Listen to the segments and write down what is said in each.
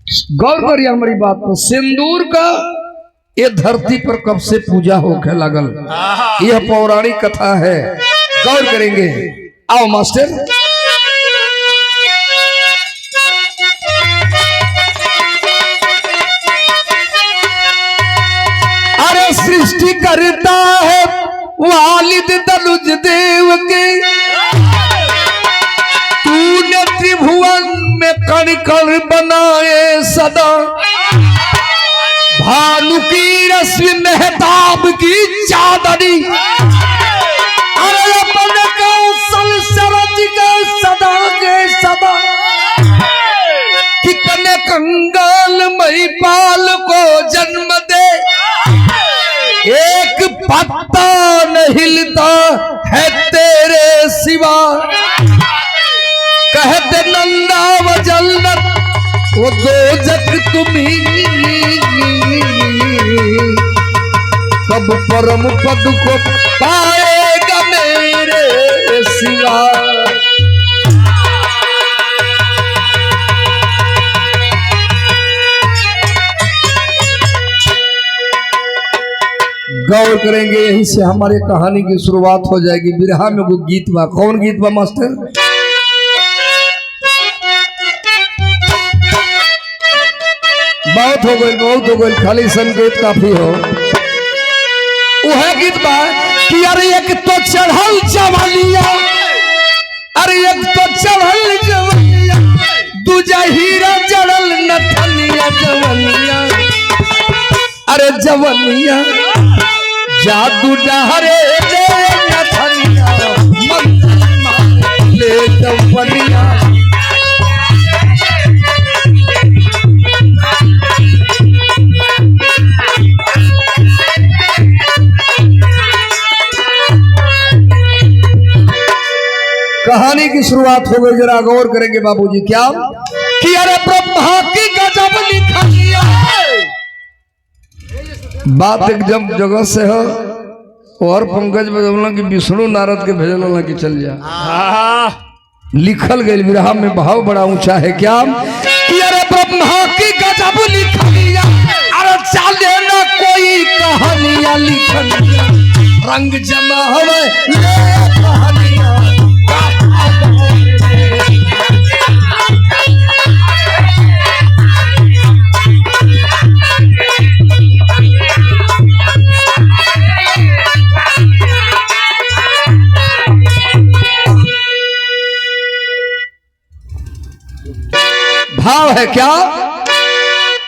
गौर करिए हमारी बात पर। सिंदूर का ये धरती पर कब से पूजा होके लगल, यह पौराणिक कथा है। गौर करेंगे, आओ मास्टर। अरे सृष्टि करता है वालिद तनुज देव के, तूने त्रिभुवन में कण कण बनाए सदा, भानु की रश्मि मेहताब की चादरी, अरे अपने कौशल सरज के सदा के सदा, कितने कंगाल महिपाल को जन्म दे, एक पत्ता न हिलता है तेरे सिवा, कहते नंदा व जन्नत वो दोजख तुम्ही, कब परम पद को पाएगा मेरे सिवा। गौर करेंगे, यहीं से हमारे कहानी की शुरुआत हो जाएगी। बिरहा में वो गीत बा, कौन गीत बा मास्टर? बहुत हो गई, खाली संकेत काफी हो। वह गीत बा कि अरे एक तो चढ़ल जवानिया, अरे एक तो चढ़ल जवानिया, दूजा हीरा जड़ल नथनिया जवानिया, अरे जवानिया जादू डहरे दे नथनिया, मन ले जवानिया। कहानी की शुरुआत हो गई, जरा गौर करेंगे बाबूजी। क्या कि अरे ब्रह्मा की गजब लिखनिया, बात एकदम जगह से हो। और पंकज बजौला कि विष्णु नारद के भेजल कि चल जा, लिखल गई विरहा में भाव बड़ा ऊंचा है। क्या कि अरे ब्रह्मा की गजब लिखनिया, अरे चले ना कोई कहानिया लिखनिया, रंग जमा हवे कहानिया, भाव है। क्या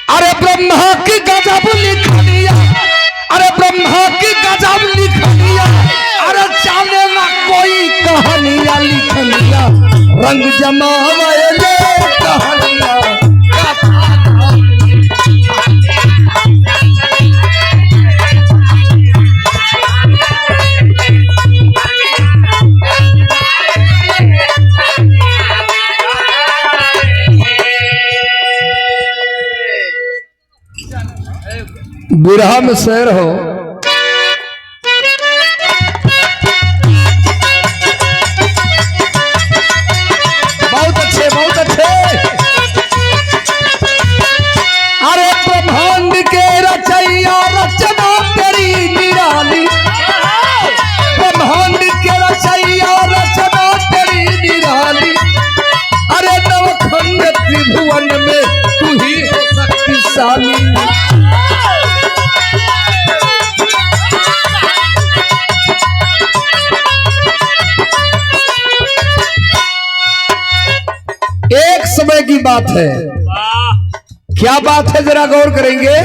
अरे ब्रह्मा की गजब लिखनिया, अरे ब्रह्मा की गजब लिखनिया, अरे चले ना कोई कहानिया लिखनिया, रंग जमावे कहानिया। बिरहा में शेर हो, बहुत अच्छे बहुत अच्छे। अरे ब्रह्मांड के रचैया रचना तेरी निराली, ब्रह्मांड के रचैया रचना तेरी निराली, अरे नवखंड त्रिभुवन में तू ही हो शक्तिशाली। एक समय की बात है, क्या बात है जरा गौर करेंगे।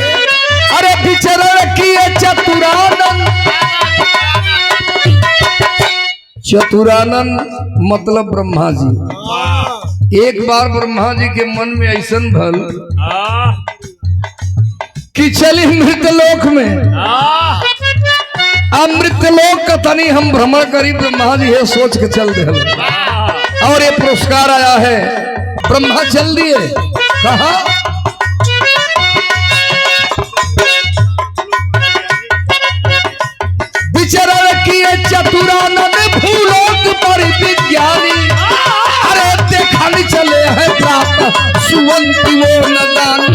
अरे विचरण किए चतुरानन, चतुरानन मतलब ब्रह्मा जी। एक बार ब्रह्मा जी के मन में ऐसन भल कि चली मृतलोक में, अमृतलोक का तनी हम भ्रमण करी। ब्रह्मा जी है सोच के चल दे, और ये पुरस्कार आया है। ब्रह्मा चल दिए, कहा विचरण किए चतुरानन भूलोक पर विज्ञानी, अरे देखा चले हैं प्राप्त सुवंती वो नदानी,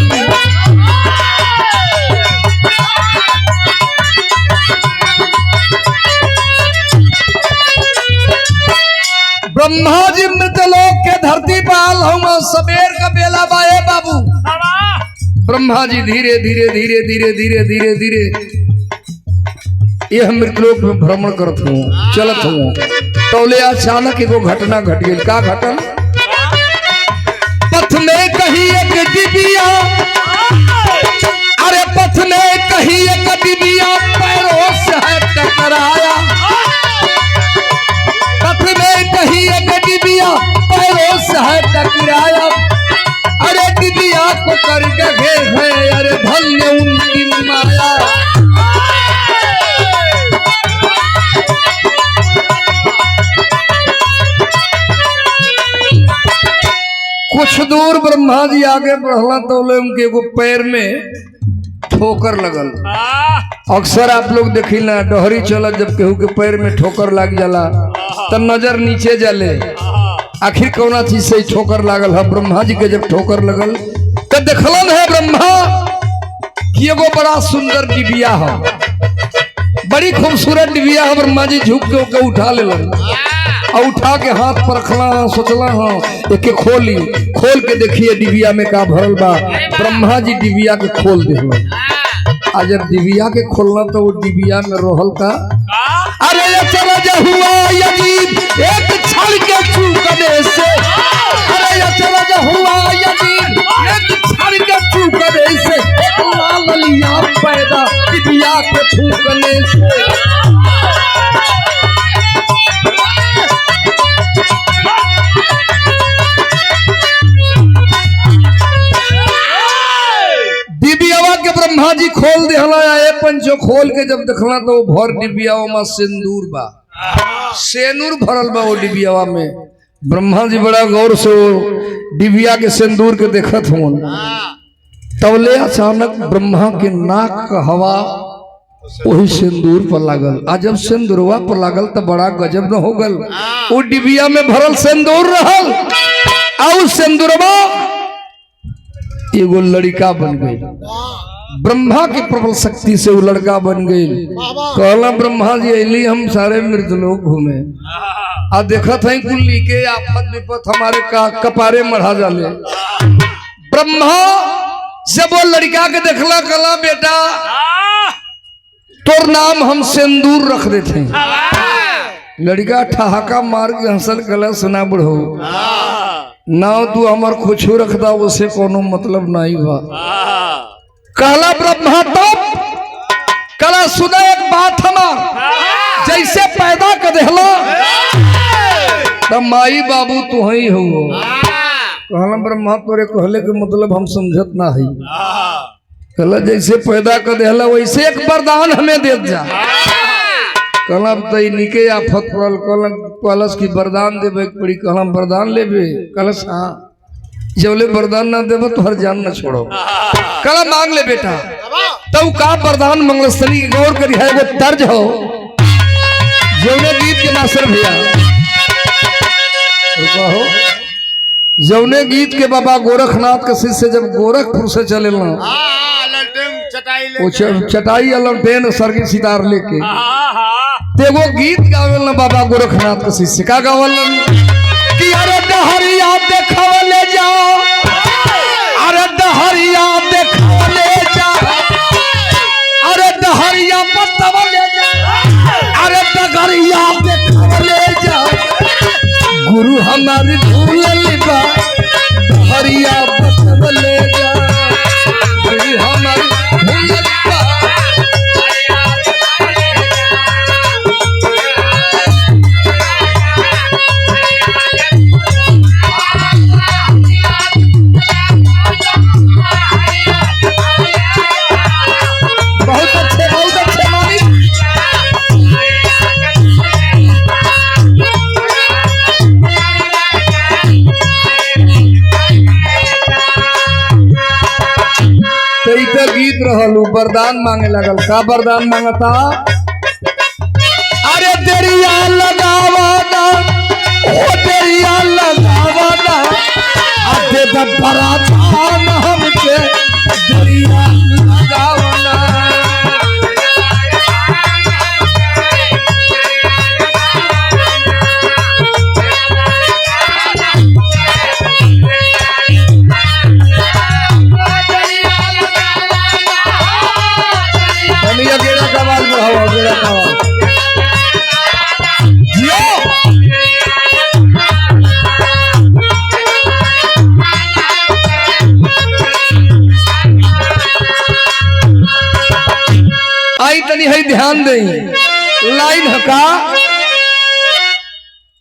सबेर का बेला बाए बाबू। ब्रह्मा जी धीरे धीरे धीरे धीरे धीरे धीरे धीरे यह मृतलोक में भ्रमण करत हूँ चलत हूँ। तौले अचानक एगो घटना घट गई। का घटन? पथ में कहीं एक डिबिया, अरे पथ में कहीं एक डिबिया पैरों से है टकराया। पथ में कहीं एक डिबिया पैरों से है टकराया। अरे डिबिया को कर गए है, अरे धन्य उनकी माया। कुछ दूर ब्रह्मा जी आगे बढ़ला तो उनके एगो पैर में ठोकर लगल। अक्सर आप लोग देखी ना डहरी चलत जब केहू के पैर में ठोकर लग जाला तब नजर नीचे जाले, आखिर कौना चीज से ठोकर लागल है। ब्रह्मा जी के जब ठोकर लगल तो देखलन है ब्रह्मा कि एगो बड़ा सुंदर डिबिया है, बड़ी खूबसूरत डिबिया है। ब्रह्मा जी झुक के ओके उठा लेलन और उठा के हाथ पर रखला, सोचला हाँ एक खोल के देखिए डिबिया में का भरल बा। ब्रह्मा जी डिबिया के खोल दिलन। आ जब डिबिया के खोलना तो वो डिबिया में रोहल का, अरे ये चला जा हुआ यजीब एक छल के चूकने से, अरे ये चला जा हुआ यजीब एक छल के चूकने से, एक लाल लिया पैदा डिबिया के फूकने से। ब्रह्मा जी खोल दिहला ए पंचो खोल के जब देखला तो वो भर डिबियावा में सिंदूर बा, सेनूर भरल बा वो डिबियावा में। ब्रह्मा जी बड़ा गौर से वो डिबिया के सिंदूर के देखत हों। तबले अचानक ब्रह्मा के नाक का हवा वही सिंदूर पर लागल। आ जब सिंदूरवा पर लागल तो बड़ा गजब न हो गल। वो डिबिया में भरल सिंदूर रहल और सिंदूरवा एगो लड़का बन गई। ब्रह्मा की प्रबल शक्ति से वो लड़का बन गई। कहला ब्रह्मा जी अली हम सारे मृतलोक घूमे आ देखत है कुल्ली के आफत विपत हमारे कपारे मढ़ा जाले। ब्रह्मा जब वो लड़का के देखला कहला बेटा तोर नाम हम सिंदूर रख देते। लड़का ठहाका मार के हंसल कहला सुना बुढ़ो ना तू हमार कुछ रखदा उसे कोनो मतलब नहीं बा। कहला ब्रह्मा तब कहला सुना एक बात हमार जैसे पैदा कर देहला तब माई बाबू तू ही हो। कहला ब्रह्मा तोरे कहले के मतलब हम समझत ना है। कहला जैसे पैदा कर देहला वैसे एक वरदान हमें दे जा। कहला तई निके आफत पड़ल कहलस की वरदान देवे पड़ी। कहला वरदान लेबे? कहलस हाँ। जबले वरदान ना देव तो हर जान न छोड़ो। कहला मांग ले बेटा। तो का वरदान मंगलस्थली गौर करी है वो तर्ज हो जौने गीत के मास्टर भैया हो जौने गीत के बाबा गोरखनाथ के शिष्य जब गोरखपुर से चले चटाई अलटेन सरगी सितार लेके तेगो गीत गावेल ना बाबा गोरखनाथ के शिष्य का गावल कि अरे डहरिया देखवले जाओ, अरे डहरिया देखवले जाओ, अरे डहरिया बतावले जाओ, अरे डगरिया देखवले जाओ। गुरु हमारी भूल लिबा डहरिया बतावले जाओ, गुरु हमारी भूल लिबा। गीत रहलू वरदान मांगे लगल। का वरदान मांगता? अरे देरिया लगावाना ओ देरिया लगावाना अते बड़ा थान हमके देरिया लगावाना। है ध्यान दे लाइन हका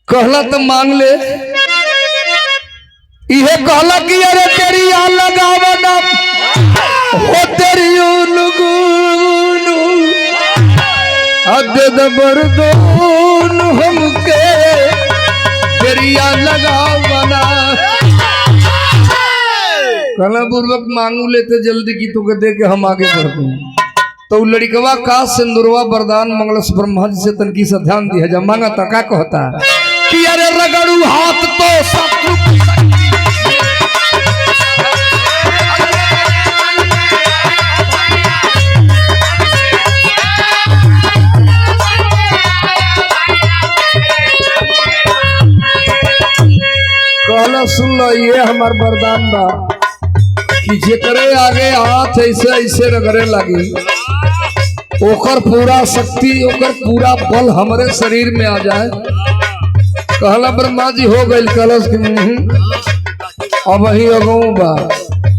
कहला तो मांग ले इहे कहला कि अरे तेरी आ लगावना हो तेरी लगूनु अदे दबरदोन हमके तेरी आ लगावना कहला पूर्वक मांगू लेते जल्दी की तो दे के हम आगे बढ़ते हैं। तो लड़कवा का सिंदूरवा वरदान मंगलस ब्रह्मा जी से तनकी से ध्यान दिया जा मांगा तो का कहता कि अरे रगड़ू हाथ तो शत्रु कहला सुन लो ये हमार वरदान बा कि जेकरे आगे हाथ ऐसे ऐसे रगड़े लगी ओकर पूरा शक्ति ओकर पूरा बल हमारे शरीर में आ जाए। कहला ब्रह्मा जी हो गई कलश की अब वही अगू बा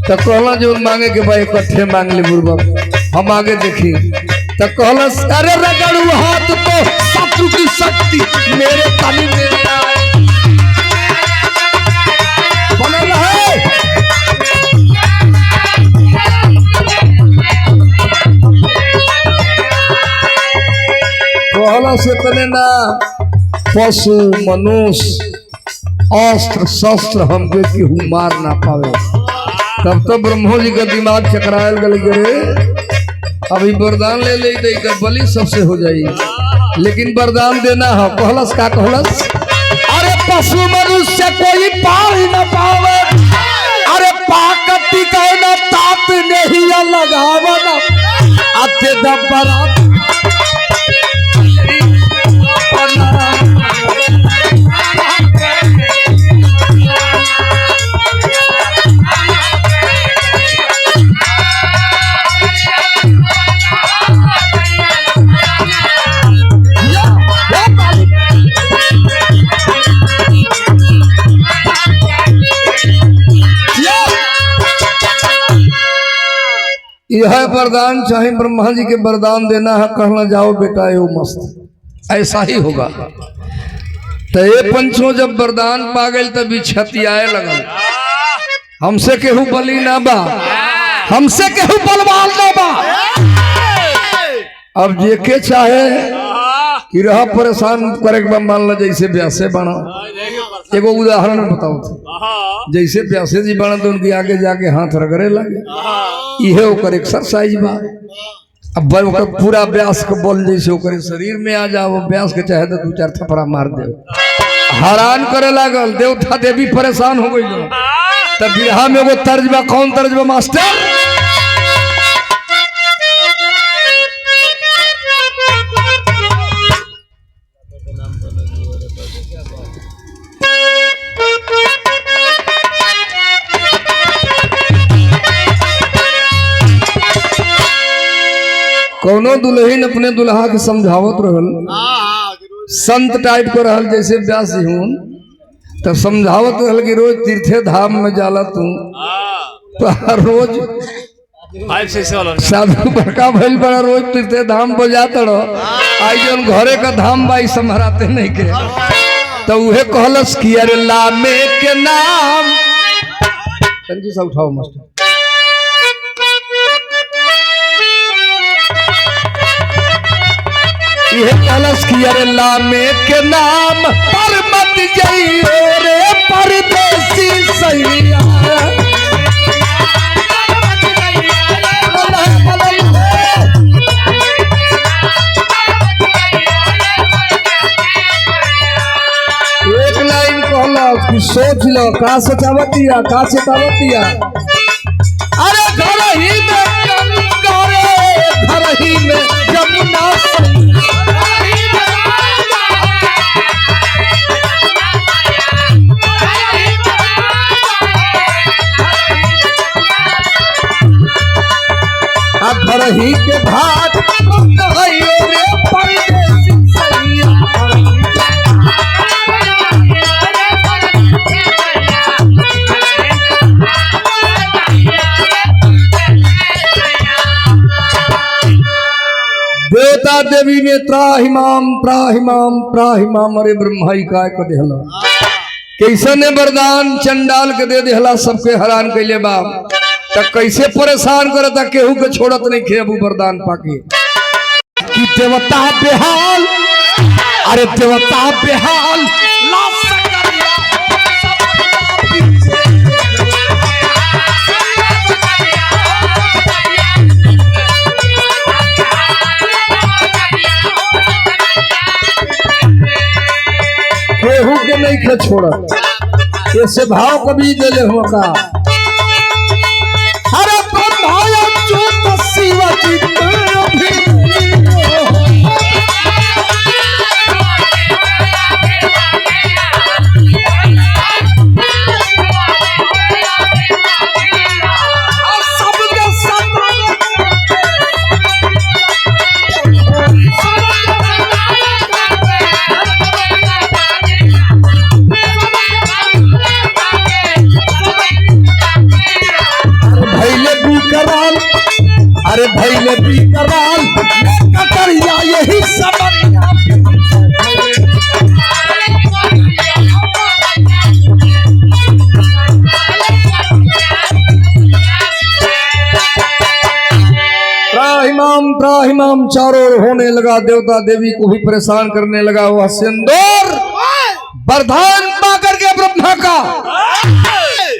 तो कहला जो मांगे के भाई इकट्ठे मांग ले बुर्बक हम आगे देखी तो कहला अरे रगड़ू हाथ तो शत्रु की शक्ति मेरे तनी में आए बनल है कहला से तने ना पशु मनुष्य अस्त्र शस्त्र हमके केहू मार ना पावे। तब तो ब्रह्मो जी का दिमाग चकरायल गल रे अभी वरदान ले ले दे कर बलि सबसे हो जाई लेकिन वरदान देना है। कहलस का कहलस अरे पशु मनुष्य कोई पार न पावे अरे पाकती कहना तात नहीं लगावना अते दबरा यह वरदान चाहे ब्रह्मा जी के वरदान देना है कहना जाओ बेटा यो मस्त ऐसा ही होगा। तो ये पंचों जब वरदान पा गए तभी छतियाए लगल हमसे केहू बली ना बा हमसे केहू बलवान ना बा। अब जे के चाहे कि रहा परेशान करे के मान लो जैसे व्यासे बना एगो उदाहरण बताओ जैसे व्यासे जी बना तो उनके आगे जाके हाथ रगड़े लगे इहे ओकर एक्सरसाइज बा। अब ओकर पूरा व्यास के बल जैसे ओकर शरीर में आ जाओ व्यास के चाहे तो दो चार थपड़ा मार दे हैरान करे लागल देवता देवी परेशान हो गई। तब बिरहा में वो तर्जबा कौन तर्जबा मास्टर कौनो दुल्हन अपने दुल्हा के समझावत रहल संत टाइप को रहल जैसे व्यास जी हूँ तब समझावत रहल कि रोज तीर्थे धाम में जाला तू रोज साधु बड़का भइल बड़ा रोज तीर्थे धाम पर जाता रहो आई जन घरे का धाम बाई संभराते नहीं के तो उहे कहलस कि अरे लामे के नाम संजी सा उठाओ मास्टर ये कलश की अरे लामे के नाम पर मत जाइए रे परदेसी सैया एक लाइन कहला कि सोच लो का सचावतिया का चेतावतिया अरे घर ही में घर ही में जमुना घर ही के भात रे परदेसी सैया देवता देवता देवी में त्राहिमाम त्राहिमाम त्राहिमाम। अरे ब्रह्मा ही काय को देहला कैसे ने वरदान चंडाल के दे देहला सबके हैरान कैले बाप तक कैसे परेशान करता केहू के छोड़त नहीं खेबू वरदान पाके कि देवता बेहाल। अरे देवता बेहाल केहू के नहीं खे छोड़त ऐसे भाव कभी देले हो का। अरे ब्रह्माया चूत शिव अरे भैले भी कराल कटरिया यही समरिया। त्राहिमाम त्राहिमाम चारों ओर होने लगा। देवता देवी को भी परेशान करने लगा। वह सिंदूर वरदान पा करके ब्रह्मा का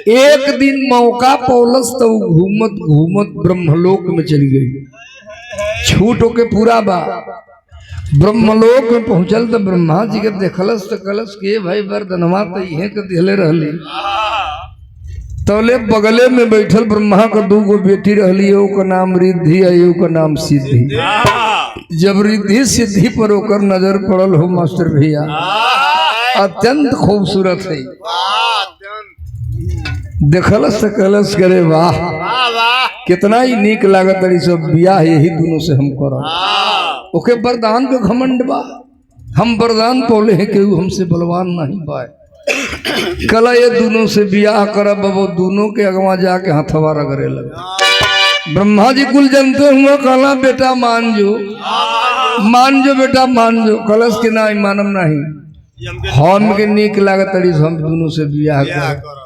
एक दिन मौका पौलस तो घूमत घूमत ब्रह्मलोक में चली गई। छूट होके पूरा बा ब्रह्मलोक में पहुंचल तो ब्रह्मा जी के देखलस तो कलस के भाई वरदनवा तो इहे के दिले रहली। तौले बगले में बैठल ब्रह्मा का दू गो बेटी रहली। एगो का नाम रिद्धि है एगो का नाम सिद्धि। जब रिद्धि सिद्धि पर ओकर नजर पड़ल हो मास्टर भैया अत्यंत खूबसूरत है। देखलस तो कहलस करे वाह कितना ही नीक लागत रही सब बियाह यही दोनों से हम करब। ओके वरदान के घमंड बा हम वरदान पौले हैं केहू हमसे बलवान नहीं पाए। कला ये दोनों से बियाह करब। वो दोनों के अगवा जाके हथवा रगड़े लगे। ब्रह्मा जी कुल जनते हुए कहला बेटा मान जो बेटा मान जो। कलश के ना मानम नहीं हम के नीक लागत रही हम दोनों से बियाह कर।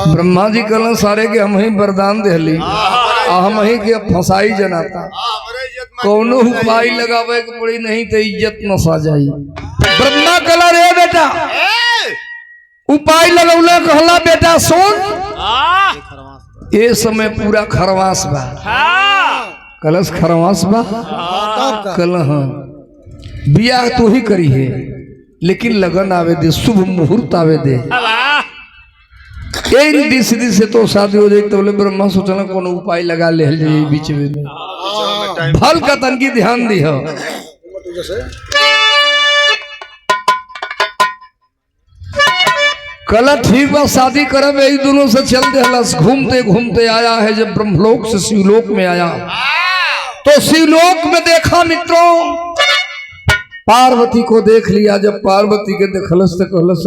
ब्रह्मा जी कहला सारे के हम ही वरदान देली हम ही के फंसाई जनाता कौनो उपाय लगावे के पड़ी नहीं तो इज्जत न सा जाई। ब्रह्मा कहला रे बेटा उपाय लगौला कहला बेटा सुन ये समय पूरा खरवास बा। कलश खरवास बा कल हाँ बियाह तो ही करी है लेकिन लगन आवे दे शुभ मुहूर्त आवे दे। सीधी से तो शादी हो जाए तो बोले ब्रह्मा सोचना कौन उपाय लगा ले बीच में फल का तनकी ध्यान दी हो। कल ठीक बा शादी करब यही दोनों से चल दे। घूमते घूमते आया है जब ब्रह्मलोक से शिवलोक में आया तो शिवलोक में देखा मित्रों पार्वती को देख लिया। जब पार्वती के देखलस तो कहलस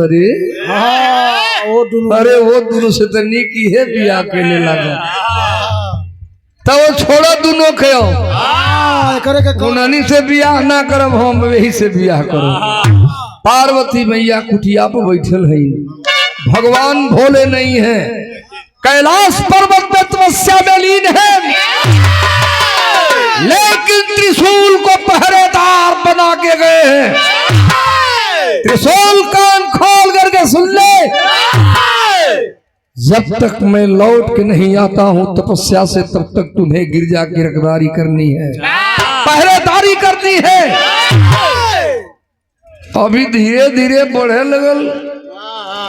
अरे वो दोनों से तो नीक है बियाह के लिए लगा तब वो छोड़ा दोनों के उन्हीं से बियाह ना करब हम वही से बियाह करो। पार्वती मैया कुटिया पर बैठल है भगवान भोले नहीं है कैलाश पर्वत में तपस्या में लीन है लेकिन त्रिशूल को पहरेदार बना के गए हैं। त्रिशूल कान खोल करके सुन ले जब तक मैं लौट के नहीं आता हूं तपस्या से तब तक तुम्हें गिरजा की रखवारी करनी है पहरेदारी करनी है। अभी धीरे धीरे बढ़े लगल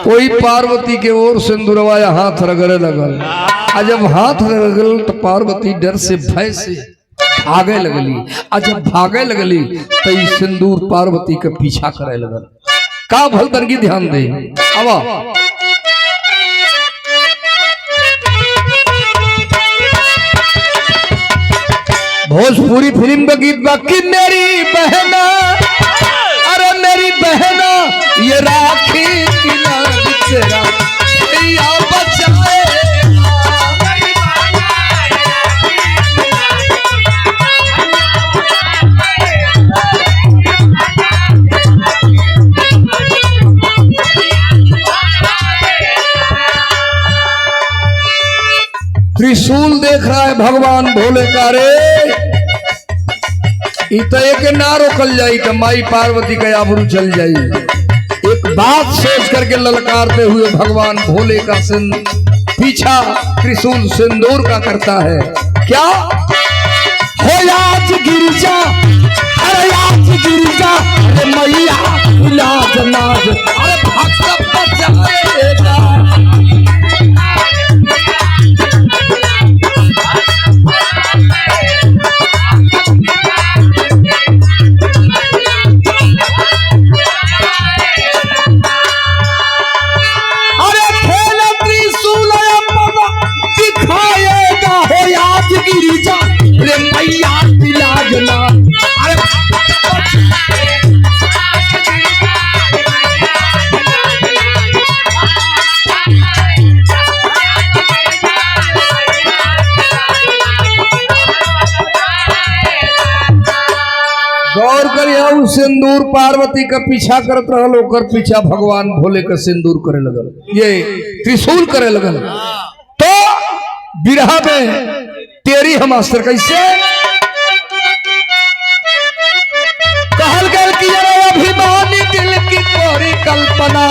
कोई पार्वती के ओर सिंदूरवाया हाथ रगड़े लगल। जब हाथ रगड़ल तो पार्वती डर से भय से भागे लगली। जब भागे लगली तो सिंदूर पार्वती के पीछा करे लगल। का भल तर की ध्यान दे अब भोजपुरी फिल्म का गीत बाकी मेरी बहना अरे मेरी बहना ये राखी तेरा बचाए। देख रहा है भगवान भोले का रे इतने के ना रोकल जाई कि माई पार्वती का आबरू चल जाई। एक बात सोच करके ललकारते हुए भगवान भोले का पीछा त्रिशूल सिंदूर का करता है। क्या हो आज गिरिजा, अरे आज गिरिजा, अरे मैया लाज नाज, अरे भक्त बचाएगा। अरे खेल त्रिशूल दिखाएगा, हो आज गिरिजा, अरे मैया लाज नाज, गौर करिए सिंदूर पार्वती का पीछा करत रहल, ओकर पीछा भगवान भोले का सिंदूर करे लगल, ये त्रिशूल करे लगल। तो बिरहा में तेरी हम अस्त्र कैसे कहल गए कि अरे अभिमानी दिल की कोरी कल्पना,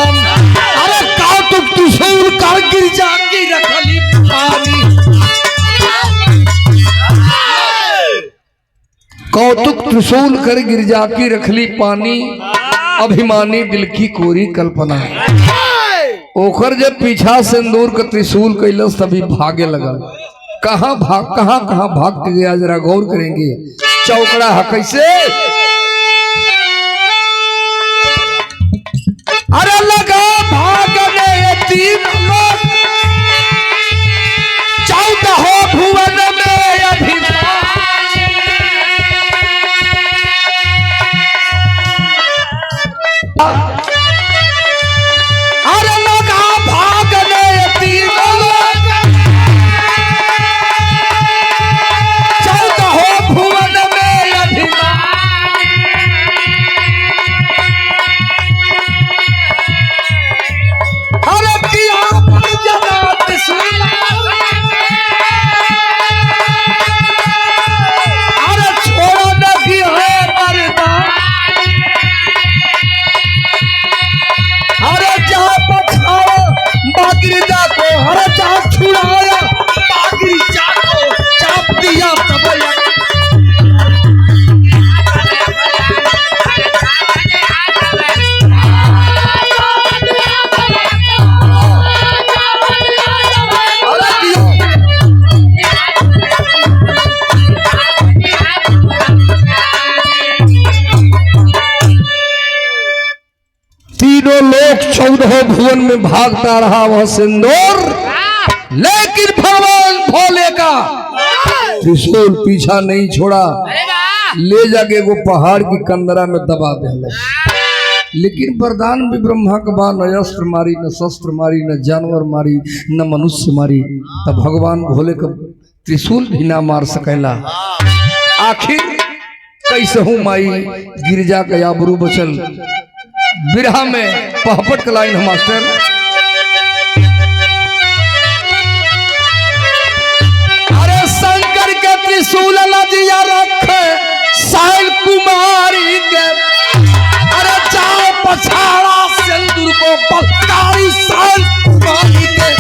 अरे कौतुक त्रिशूल कर गिरजा की रखली पानी, कौतुक त्रिशूल कर गिरजा की रखली पानी, अभिमानी दिल की कोरी कल्पना। ओकर जब पीछा सिंदूर का त्रिशूल कैलस तभी भागे लगा। कहाँ भाग के गया जरा गौर करेंगे। चौकड़ा है कैसे, अरे लगा भागने तीन लोग, 14 भुवन में अभिमान, अरे लगा भागने तीन लोग, 14 भुवन में अभिमान, अरे किया पर जना त्रिशूल, अरे छोड़ो नहीं है मरदान, अरे जा बचाओ बागिरजा को, अरे जा छुड़ाया बागिरजा को, चाप दिया तब तीनों लोग 14 भुवन में भागता रहा वह सिंदूर, लेकिन भगवान भोले का त्रिशूल पीछा नहीं छोड़ा, ले जाके वो पहाड़ की कंदरा में दबा दे। लेकिन वरदान भी ब्रह्मा का बा, न अस्त्र मारी, न शस्त्र मारी, न जानवर मारी, न मनुष्य मारी, तब भगवान भोले का त्रिशूल भी ना मार सकेला। आखिर कैसे हूँ माई गिरजा का आबरू बचल। बिरहा में पहपट का लाइन है मास्टर, अरे शंकर के त्रिशूल लजिया रखे साहिल कुमारी के, अरे जाओ पछाड़ा सिंदूर को बलकारी साहिल कुमारी के,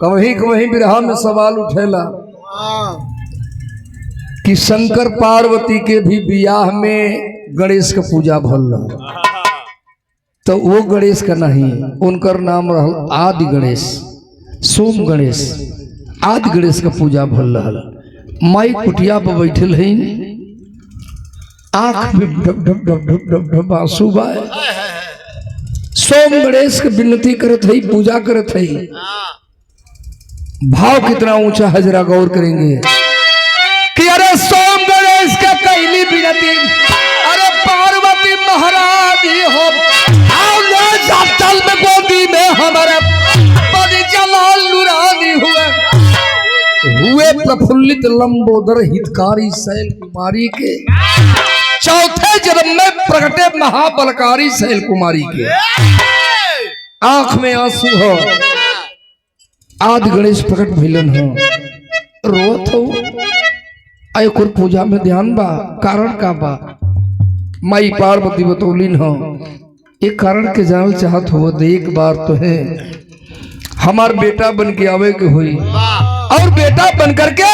कहीं कहीं बिरहा में सवाल उठेला कि शंकर पार्वती के भी बियाह में गणेश का पूजा भल, तो वो गणेश का नहीं, उनकर नाम रहल आदि गणेश, सोम गणेश, आदि गणेश का पूजा भल रहा। माई कुटिया पर बैठल है, आंख में ढप ढप ढप ढप ढप ढप आंसू बा, सोम गणेश के विनती करत है, पूजा करत है। भाव कितना ऊंचा है जरा गौर करेंगे। यदि अरे पार्वती महाराज हो आओ ले जा चल में गोदी में हमारे बड़ी जलाल नुरानी हुए प्रफुल्लित लंबोदर हितकारी शैल कुमारी के चौथे जन्म में प्रगटे महाबलकारी शैल कुमारी के आंख में आंसू हो आदि गणेश प्रकट भइलन हो रोत हो आयकुर पूजा में ध्यान बा कारण का बा माई पार्वती बतौलिन हो एक कारण के जानल चाहत हो एक बार तो है हमार बेटा बन के आवे के हुई और बेटा बन करके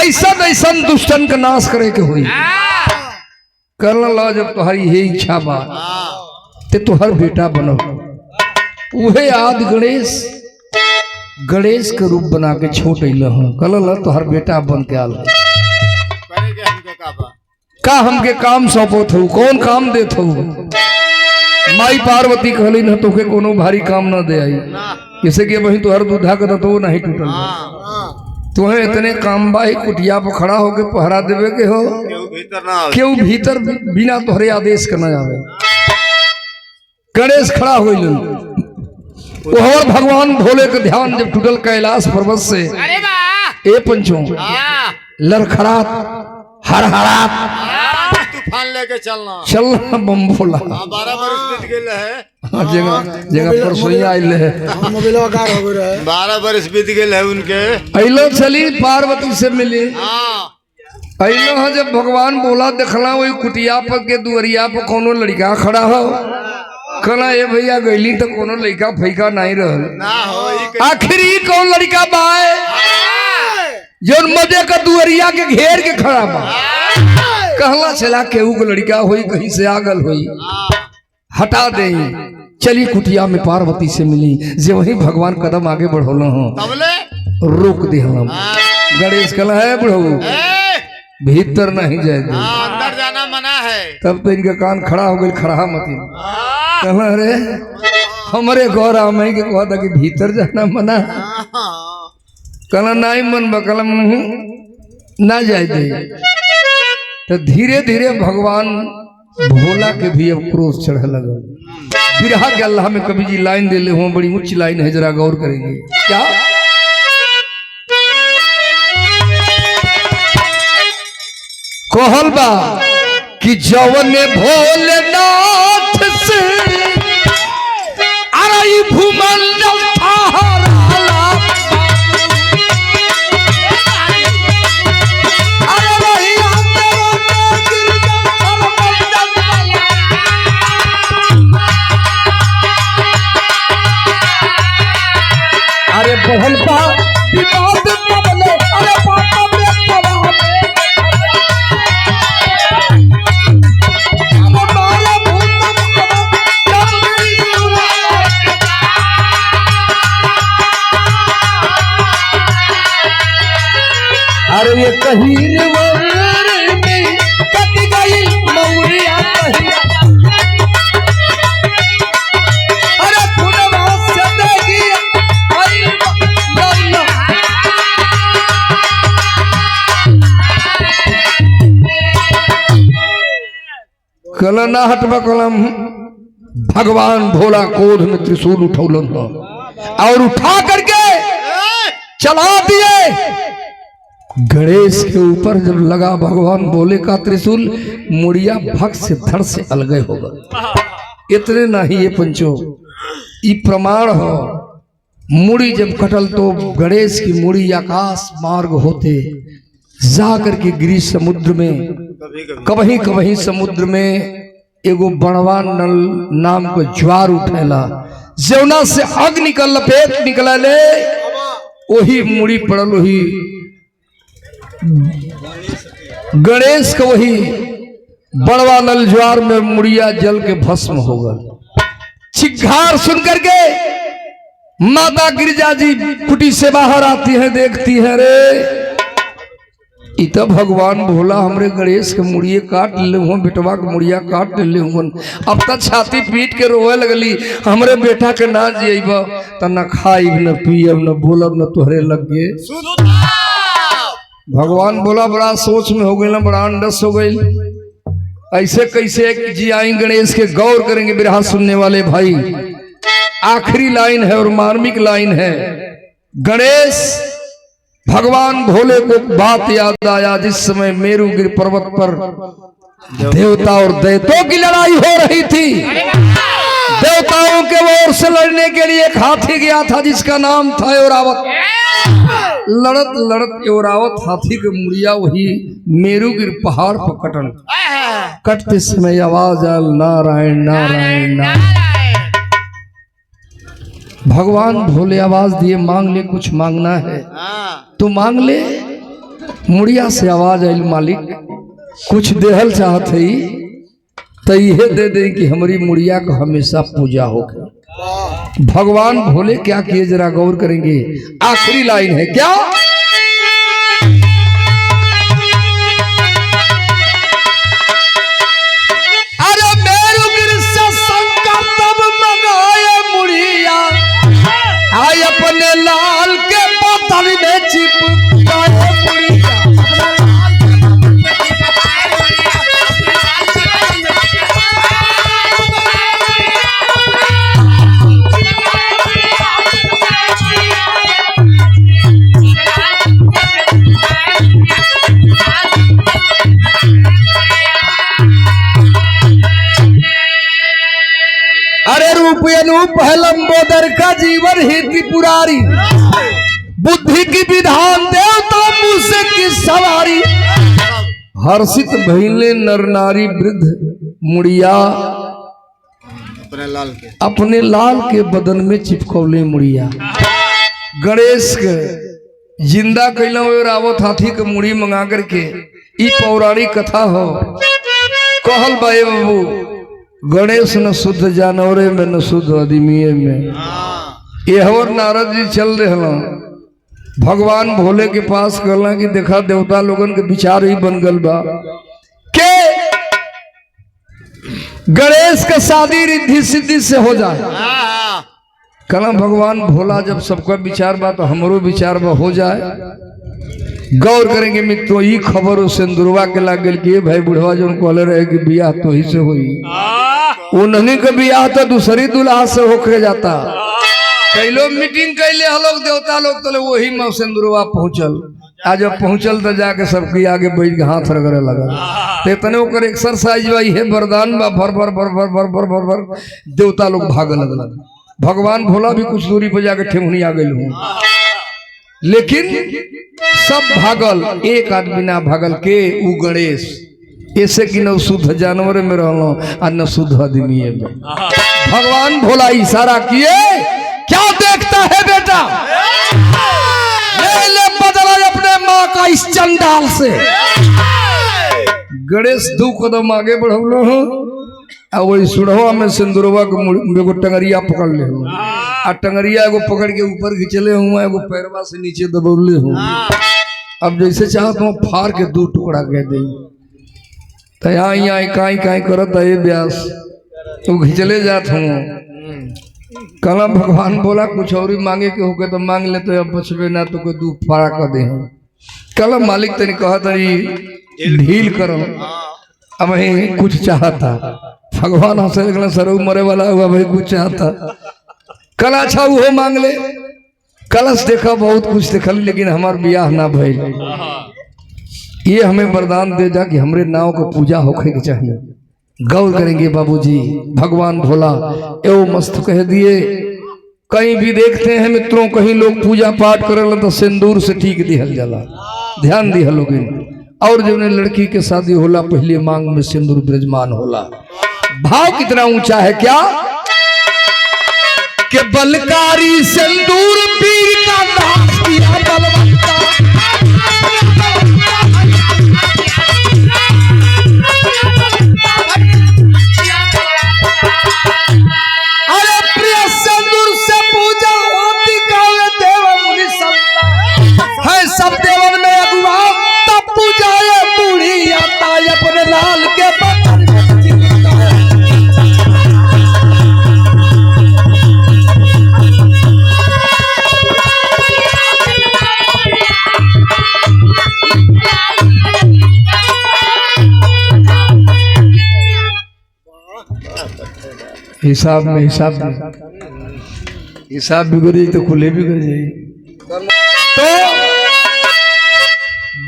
ऐसा ऐसा दुष्टन का नाश करे के हुई करना ला जब तुम्हारी ये इच्छा बा ते तुहर बेटा बनो उहे आदि गणेश के रूप बना के छोट अल कल ला तुहर बेटा बन के आल का हमके काम सौंपो थे कौन काम दे थे माई पार्वती कहली न तोके कोनो भारी काम न दे आई जैसे कि वही तुहर दूधा का तो नहीं टूटल तुम्हें इतने काम बाई कुटिया पर खड़ा होके पहरा देवे के हो क्यों भीतर बिना तोहरे आदेश करना जावे गणेश खड़ा हो भगवान भोले का ध्यान जब टूटल कैलाश पर्वत से ए पंचों लड़खड़ात हरहरात तूफान लेके चलना बम भोला 12 बरस बीत गए है जगह पर सोई आइले है 12 बरस बीत गए है उनके अइलो चली पार्वती से मिली अइलो है जब भगवान बोला देखला वही कुटिया पर के दुअरिया पर कोनो लड़का खड़ा हो कहला ए भैया गईली तो कोनो लड़का फैका नहीं रहल ना हो आखिरी कौन लड़का बाए जो मजे का दुअरिया के घेर के खड़ा बा कहला चला केहू को लड़का हुई कहीं से आगल हुई हटा दे चली कुटिया में पार्वती से मिली जे वही भगवान कदम आगे बढ़ोल हो रोक दे हम गणेश कहला है बढ़ो भीतर नहीं जाए अंदर जाना मना है तब तो इनका कान खड़ा हो गई खड़ा मती कहला अरे हमारे गौरा में के कहा था कि भीतर जाना मना कहला नहीं मन बकलम ना जाए दे तो धीरे धीरे भगवान भोला के भी अब क्रोध चढ़े लगा बिरहा के अल्लाह में कभी जी लाइन दे ले हूँ बड़ी ऊंची लाइन है जरा गौर करेंगे क्या कहल बा कि जवन भोलेनाथ से अरे भूमंडल अरे बहन पा विवाद बबले अरे पापा में पड़ा हमारा अरे ये कहीं में कट गई मौरिया कहीं अरे खुदा से देगी कलम ना हटवा कलम भगवान भोला क्रोध में त्रिशूल उठौलन और उठा करके चला दिए गणेश के ऊपर जब लगा भगवान भोले का त्रिशूल मुड़िया भक्त से धड़ से अलग होगा इतने नहीं ये पंचो ये प्रमाण हो मुड़ी जब कटल तो गणेश की मुड़ी आकाश मार्ग होते जा करके गिरी समुद्र में कभी कभी समुद्र में एगो बड़वा नल नाम को ज्वार उठेला जौना से अग निकल लपेट निकला ले वही मुड़ी पड़ल वही गणेश का वही बड़वा नल ज्वार में मुड़िया जल के भस्म हो गए चिघार सुन करके माता गिरिजा जी कुटी से बाहर आती है देखती है रे इतना भगवान भोला हमरे गणेश के मुड़िए काट ले हुआ बेटवा के मुड़िया काट ले हुआ अब तक छाती पीट के रोए लगली हमरे बेटा के ना जियब त न खाइब न पियब न बोलब न तोहरे लग गए भगवान बोला बड़ा सोच में हो गई ना, बड़ा अंडस हो गई। ऐसे कैसे जी आई गणेश के गौर करेंगे बिरहा सुनने वाले भाई। आखिरी लाइन है और मार्मिक लाइन है। गणेश भगवान भोले को बात याद आया जिस समय मेरुगिर पर्वत पर देवता और दैत्यों की लड़ाई हो रही थी। देवताओं के ओर से लड़ने के लिए एक हाथी गया था जिसका नाम था ऐरावत। लड़त लड़त ऐरावत हाथी के मुड़िया वही मेरुगिर पहाड़ पर कटन। कटते समय आवाज आयल नारायण नारायण नारायण। भगवान भोले आवाज दिए मांग ले, कुछ मांगना है तो मांग ले। मुड़िया से आवाज आयल मालिक कुछ देहल चाहत है तो यह दे दे कि हमारी मुड़िया को हमेशा पूजा होगी। भगवान भोले क्या किए जरा गौर करेंगे। आखिरी लाइन है क्या, अरे मेरुगिर से शंकर तब मंगाए मुड़िया, आए अपने लाल के पत्थर में चिपकाए मुड़िया। अरे रूप अनूप है लंबोदर का जीवन ही त्रिपुरारी, बुद्धि की विधान देवता मुझसे की सवारी। हर्षित भइले नर नारी वृद्ध मुड़िया, अपने लाल के बदन में चिपकौले मुड़िया। गणेश के जिंदा कैला ऐरावत हाथी के मुड़ी मंगा करके ई पौराणिक कथा हो। कहल बाए बाबू गणेश न शुद्ध जानवरे में न शुद्ध आदमीये में। यह नारद जी चल रहे भगवान भोले के पास कहला कि देखा देवता लोगन के विचार ही बन गल बा के गणेश का शादी रिद्धि सिद्धि से हो जाए। कहला भगवान भोला जब सबका विचार बा तो हमरो विचार बा हो जाए। गौर करेंगे मित्रों ई खबर सिंदूरवा के लाग गल कि भाई बुढ़वा जो कहले रहे कि बियाह तो ही से हुई, उन्हीं के बियाह तो दूसरी दुल्हा से होके जाता। कई लोग मीटिंग कैले लोग देवता लोग तो वही में सिंदूरवा पहुंचल। आज जब पहुंचल तो जाके सबके आगे बैठ के हाथ रगड़े लगा। ते तने ओकर एक्सरसाइज भाई है वरदान बा भर भर भर भर भर भर भर भर देवता लोग भागे लगल। भगवान भोला भी कुछ दूरी पर जाके ठेहुनी आ गई हूँ, लेकिन सब भागल एक आदमी ना भागल के उ गणेश। ऐसे कि न शुद्ध जानवर में रहलो और न शुद्ध आदमी में। भगवान भोला इशारा किए क्या देखता है बेटा, ले ले बदला अपने माँ का इस चंडाल से। गणेश 2 कदम आगे बढ़लो हो और वही सुढ़वा में सिंदूरवा को टंगरिया पकड़ ले हो और टंगरिया को पकड़ के ऊपर खिंचले हुआ एगो पैरवा से नीचे दबोले हूँ। अब जैसे चाहता हूँ फाड़ के 2 टुकड़ा कह दे तो यहाँ यहाँ काई काई करत है व्यास तो खिंचले जात हूँ। कला भगवान बोला कुछ और ही मांगे के होके तो मांग ले तो अब बचबे ना तो कोई 2 फाड़ा कर दे। कल मालिक तनी कहा तनी ढील करो अब कुछ चाहता। भगवान हंसे सरऊ मरे वाला हुआ भाई कुछ चाहता। कल अच्छा वो मांग ले। कलश देखा बहुत कुछ देखल लेकिन हमार बियाह ना भइल। ये हमें वरदान दे जा कि हमरे नाव को पूजा होखे के चाहिए। गौर करेंगे बाबूजी। भगवान भोला एवं मस्त कह दिए। कहीं भी देखते हैं मित्रों कहीं लोग पूजा पाठ करेला तो सिंदूर से ठीक दिहल जाला। ध्यान दिया लोग। और जो लड़की के शादी होला पहले मांग में सिंदूर विराजमान होला। भाव कितना ऊंचा है क्या कि बलकारी सिंदूर पीर का दास किया बलवंता। अरे प्रिय सिंदूर से पूजा होती कावे देव मुनि संता है सब देवन में अगुआ तब पूजा ये बूढ़ी आता अपने लाल के बदन में चिपकता है। हिसाब में हिसाब बिगड़ जाए तो खुले बिगड़ जाए। तो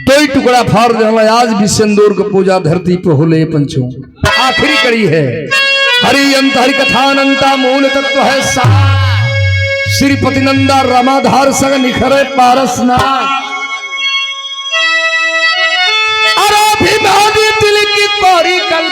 दो ही टुकड़ा फाड़ देना आज भी सिंदूर की पूजा धरती पर होले पंचों। आखिरी कड़ी है हरि अंत हरि कथानंता मूल तत्व है सा श्रीपति नंदा रमाधार सग निखरे पारसनाथ। अरे अभिमानी दिल की कोरी कल